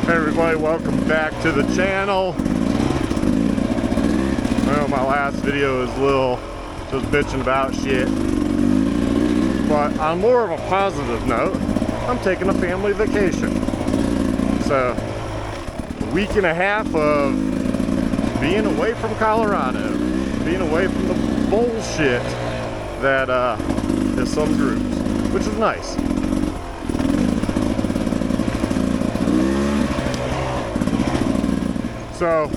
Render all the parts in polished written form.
Hey everybody, welcome back to the channel. I know my last video is a little just bitching about shit, but on more of a positive note, I'm taking a family vacation. So, a week and a half of being away from Colorado, being away from the bullshit that is some groups, which is nice. So,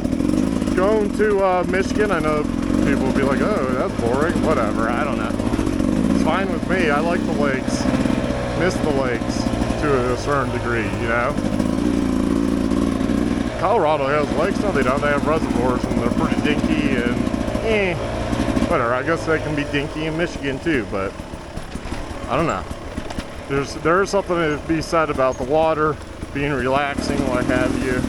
going to Michigan, I know people will be like, oh, that's boring, whatever, I don't know. It's fine with me, I like the lakes, miss the lakes to a certain degree, you know? Colorado has lakes, no they don't, they have reservoirs and they're pretty dinky and whatever, I guess they can be dinky in Michigan too, but I don't know. There's something to be said about the water, being relaxing, what have you.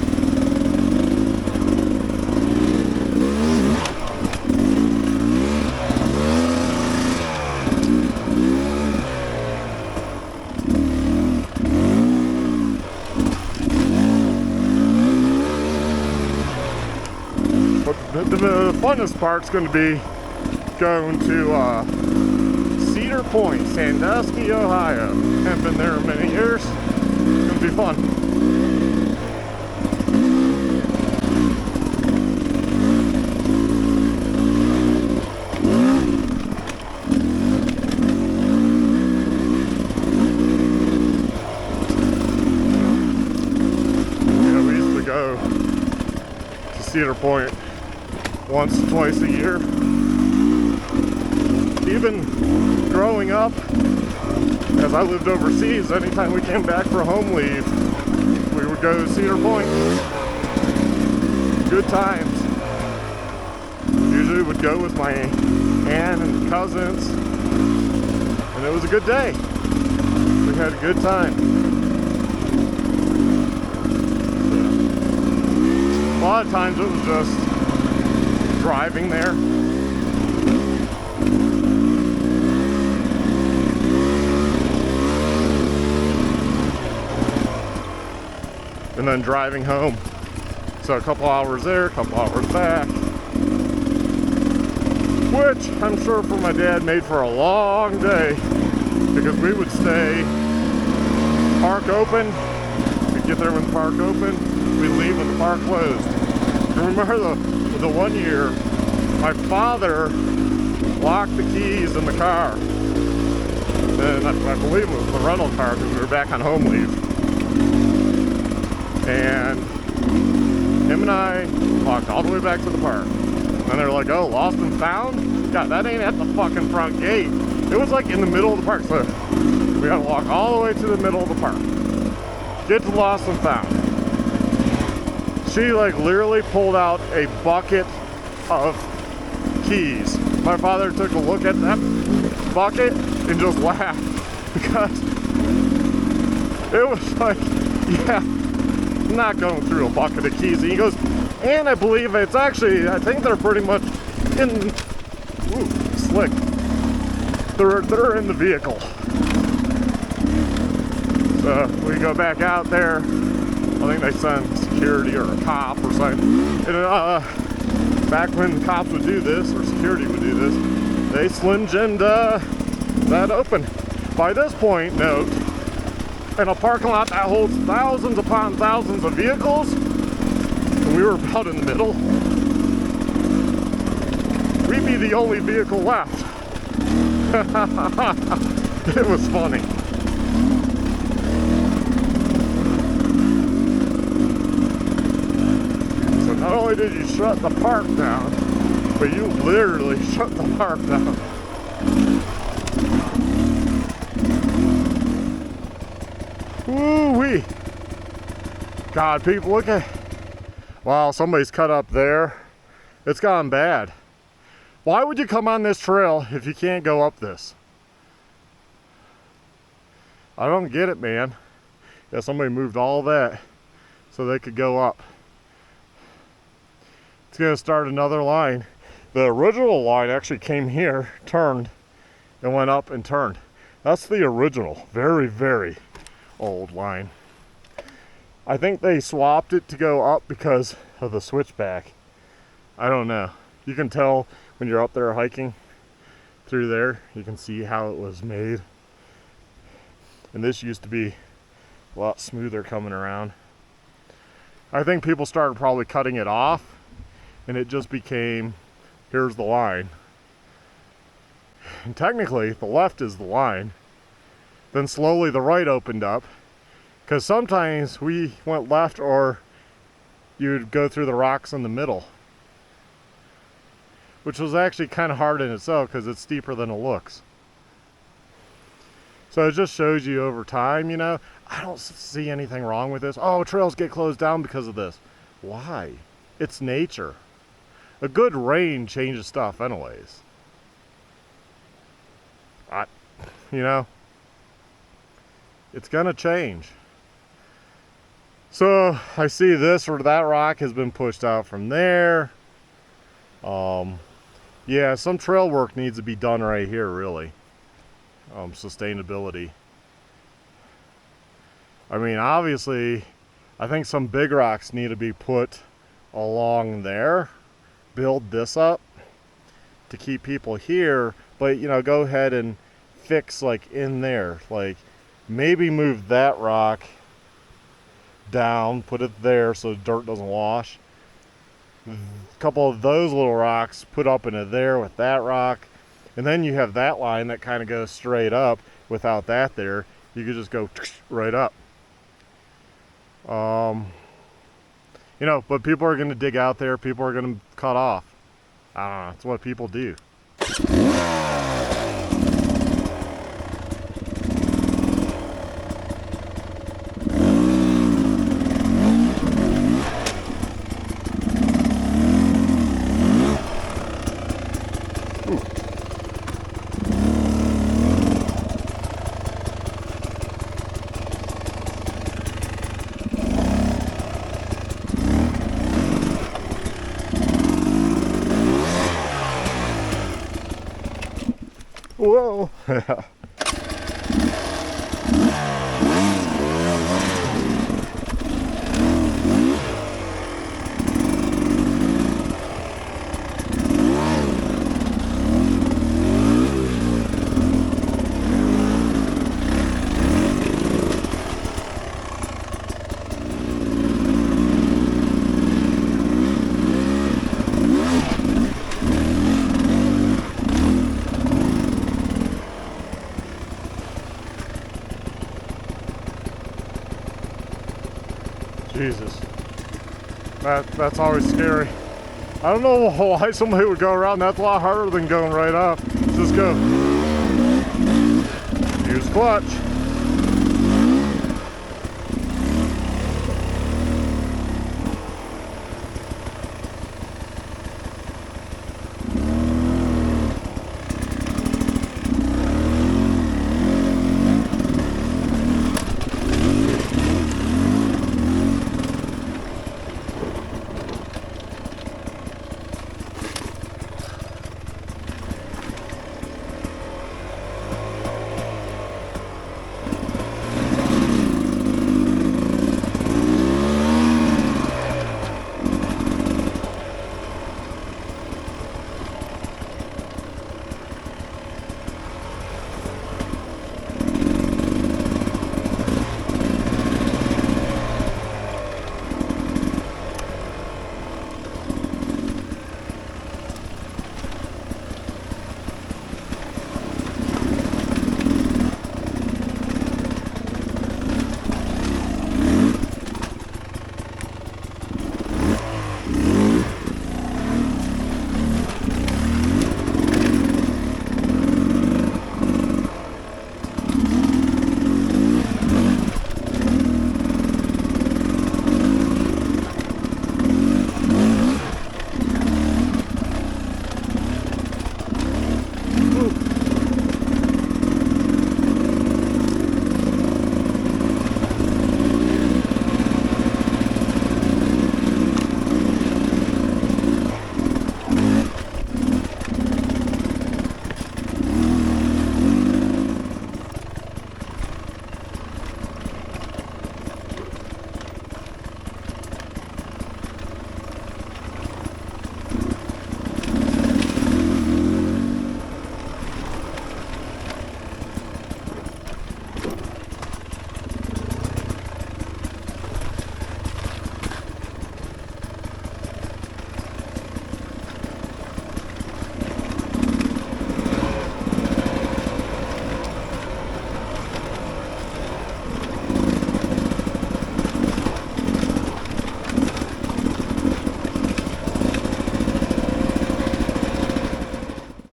The funnest part's going to be going to Cedar Point, Sandusky, Ohio. Haven't been there in many years. It's going to be fun. Yeah, we used to go to Cedar Point once, twice a year. Even growing up, as I lived overseas, anytime we came back for home leave, we would go to Cedar Point. Good times. Usually would go with my aunt and cousins, and it was a good day. We had a good time. A lot of times it was just driving there. And then driving home. So a couple hours there, a couple hours back. Which I'm sure for my dad made for a long day, because we would stay park open. We'd get there when the park opened. We'd leave when the park closed. I remember the one year, my father locked the keys in the car. And I believe it was the rental car because we were back on home leave. And him and I walked all the way back to the park. And they're like, oh, lost and found? Yeah, that ain't at the fucking front gate. It was like in the middle of the park. So we had to walk all the way to the middle of the park. Get to lost and found. She like literally pulled out a bucket of keys. My father took a look at that bucket and just laughed because it was like, yeah, I'm not going through a bucket of keys. And he goes, and I believe it's actually, I think they're pretty much in, ooh, slick. They're in the vehicle. So we go back out there. I think they sent security or a cop or something. And back when cops would do this, or security would do this, they Slim Jim'd that open. By this point, note, in a parking lot that holds thousands upon thousands of vehicles, and we were about in the middle, we'd be the only vehicle left. It was funny. Not only did you shut the park down, but you literally shut the park down. Woo-wee. God, people, look at... Wow, somebody's cut up there. It's gone bad. Why would you come on this trail if you can't go up this? I don't get it, man. Yeah, somebody moved all that so they could go up. It's going to start another line. The original line actually came here, turned, and went up and turned. That's the original, very, very old line. I think they swapped it to go up because of the switchback. I don't know. You can tell when you're up there hiking through there, you can see how it was made. And this used to be a lot smoother coming around. I think people started probably cutting it off, and it just became, here's the line. And technically, the left is the line. Then slowly the right opened up, because sometimes we went left or you'd go through the rocks in the middle, which was actually kind of hard in itself because it's steeper than it looks. So it just shows you over time, you know, I don't see anything wrong with this. Oh, trails get closed down because of this. Why? It's nature. A good rain changes stuff anyways. You know, it's gonna change. So I see this or that rock has been pushed out from there. Yeah, some trail work needs to be done right here, really. Sustainability. I mean, obviously, I think some big rocks need to be put along there. Build this up to keep people here, but you know, go ahead and fix like in there. Like maybe move that rock down, put it there so dirt doesn't wash. A couple of those little rocks put up into there with that rock, and then you have that line that kind of goes straight up. Without that there, you could just go right up. You know, but people are going to dig out there, people are going to cut off. I don't know, it's what people do. Whoa. Jesus, that's always scary. I don't know why somebody would go around. That's a lot harder than going right up. Just go. Use clutch.